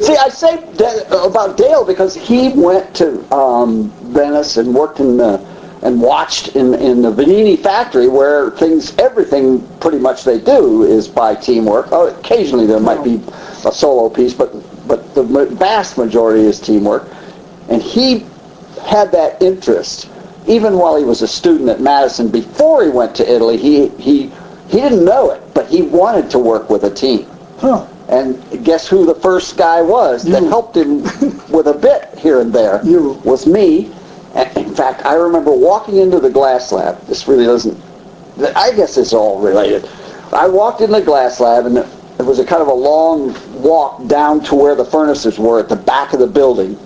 See, I say that about Dale because he went to Venice and worked and watched in the Vanini factory where everything pretty much they do is by teamwork. Oh, occasionally there might be a solo piece, but the vast majority is teamwork. And he had that interest even while he was a student at Madison. Before he went to Italy, he didn't know it, but he wanted to work with a team. Huh. And guess who the first guy was that helped him with a bit here and there? Was me. And in fact, I remember walking into the glass lab. This really doesn't, I guess it's all related. I walked in the glass lab, and it was a kind of a long walk down to where the furnaces were at the back of the building.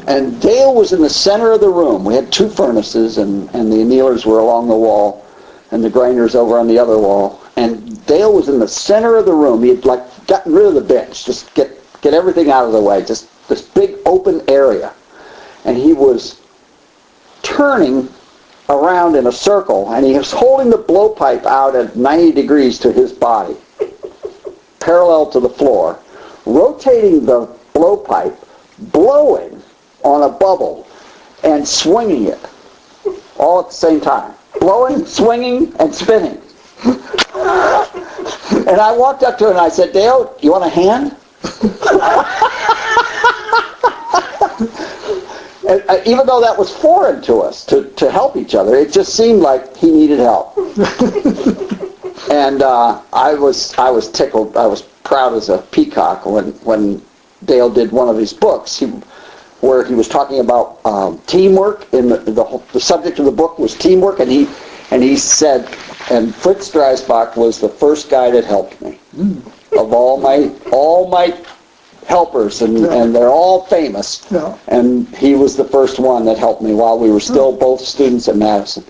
And Dale was in the center of the room. We had two furnaces, and the annealers were along the wall, and the grinders over on the other wall. And Dale was in the center of the room. He had gotten rid of the bench, just get everything out of the way, just this big open area. And he was turning around in a circle, and he was holding the blowpipe out at 90 degrees to his body, parallel to the floor, rotating the blowpipe, blowing on a bubble, and swinging it all at the same time. Blowing, swinging, and spinning. And I walked up to him and I said, Dale, you want a hand? And, even though that was foreign to us, to help each other, it just seemed like he needed help. And I was tickled. I was proud as a peacock when Dale did one of his books, where he was talking about teamwork. And the subject of the book was teamwork, and he said, and Fritz Dreisbach was the first guy that helped me. Of all my helpers, and they're all famous. Yeah. And he was the first one that helped me while we were still both students at Madison.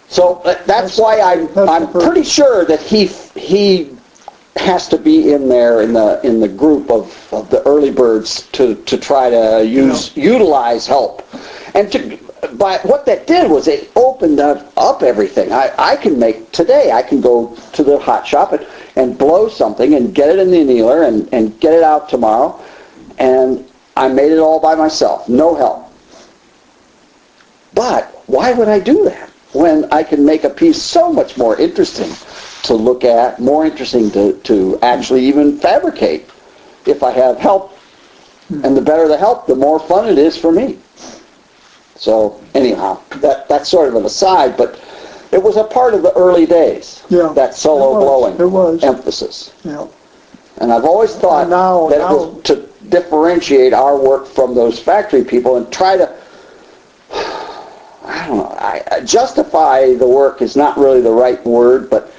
So that's why I'm pretty sure that he has to be in there in the group of the early birds to try to utilize help. And but what that did was it opened up everything. I can go to the hot shop and blow something and get it in the annealer and get it out tomorrow. And I made it all by myself, no help. But why would I do that when I can make a piece so much more interesting to look at, more interesting to actually even fabricate if I have help? And the better the help, the more fun it is for me. So anyhow, that's sort of an aside, but it was a part of the early days, that solo blowing emphasis. Yeah. And I've always thought that it was to differentiate our work from those factory people and try to, I don't know, justify the work is not really the right word, but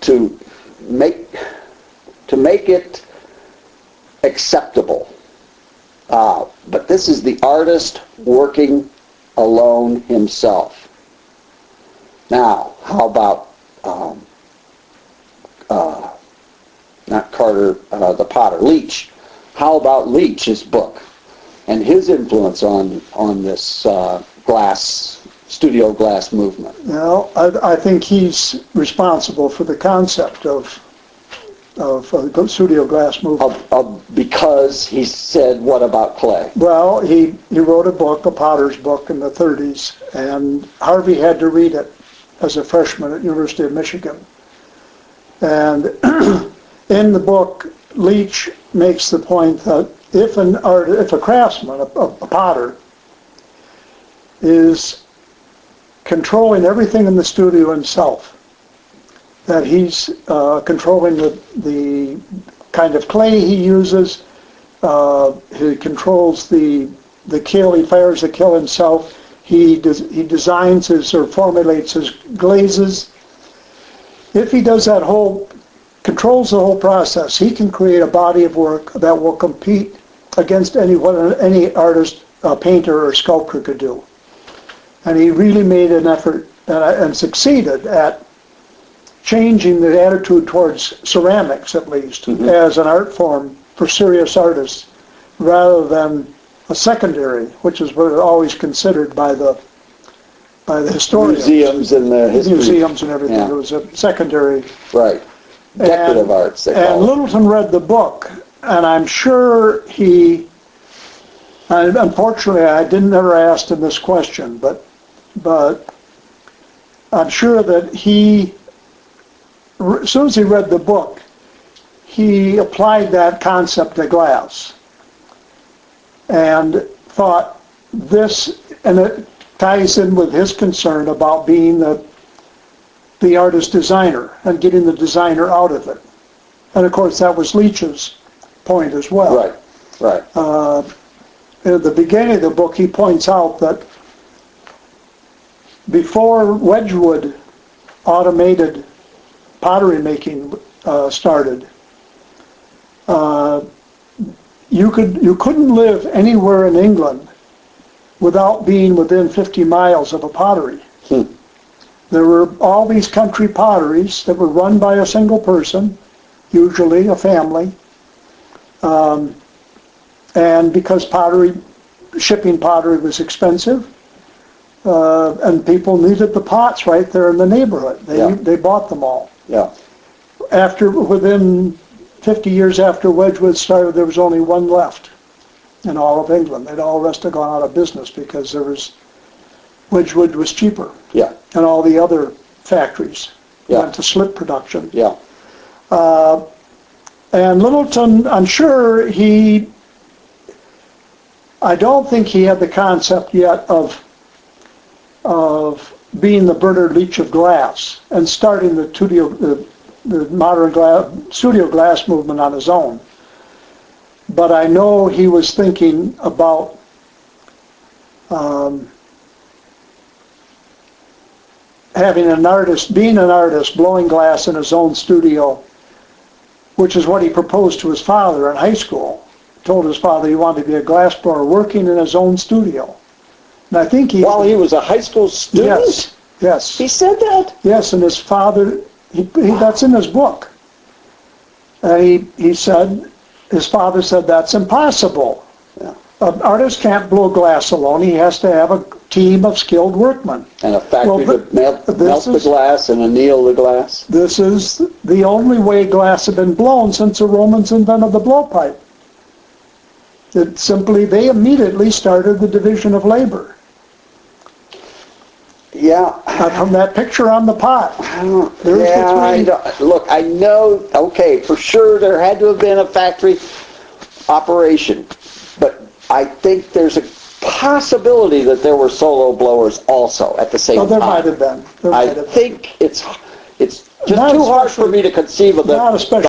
to make it acceptable. But this is the artist working alone himself. Now, how about not Carter, the potter, Leach? How about Leach's book and his influence on this studio glass movement? Well, I think he's responsible for the concept of studio glass movement. Because he said, what about clay? Well, he wrote a book, a potter's book in the 30s, and Harvey had to read it as a freshman at University of Michigan. And in the book, Leach makes the point that if a craftsman, a potter, is controlling everything in the studio himself, that he's controlling the kind of clay he uses, he controls the kiln, he fires the kiln himself, he designs or formulates his glazes. If he does controls the whole process, he can create a body of work that will compete against any artist, painter, or sculptor could do. And he really made an effort and succeeded at changing the attitude towards ceramics, at least, as an art form for serious artists, rather than a secondary, which is what is always considered by the historians. Museums and the history. Museums and everything. Yeah. It was a secondary. Right. Decorative arts, they And call it. Littleton read the book, and I'm sure unfortunately, I never asked him this question, but I'm sure that as soon as he read the book, he applied that concept to glass and thought this, and it ties in with his concern about being the artist designer and getting the designer out of it. And of course, that was Leach's point as well. Right. At the beginning of the book, he points out that before Wedgwood automated pottery making started, you couldn't live anywhere in England without being within 50 miles of a pottery. There were all these country potteries that were run by a single person, usually a family, and because shipping pottery was expensive, and people needed the pots right there in the neighborhood. They bought them all. Yeah. Within 50 years after Wedgwood started, there was only one left in all of England. All the rest had gone out of business because Wedgwood was cheaper. Yeah. And all the other factories went to slip production. Yeah. And Littleton, I'm sure I don't think he had the concept yet of being the Bernard Leach of glass and starting the modern studio glass movement on his own. But I know he was thinking about being an artist, blowing glass in his own studio, which is what he proposed to his father in high school. He told his father he wanted to be a glass blower working in his own studio. And I think While he was a high school student? Yes. He said that? Yes, and his father, that's in his book. And his father said, that's impossible. Yeah. An artist can't blow glass alone. He has to have a team of skilled workmen. And a factory to melt the glass and anneal the glass? This is the only way glass had been blown since the Romans invented the blowpipe. They immediately started the division of labor. Yeah. From that picture on the pot. Look, I know, okay, for sure there had to have been a factory operation, but I think there's a possibility that there were solo blowers also at the same time. There might have been. I think it's just too hard for me to conceive of Not especially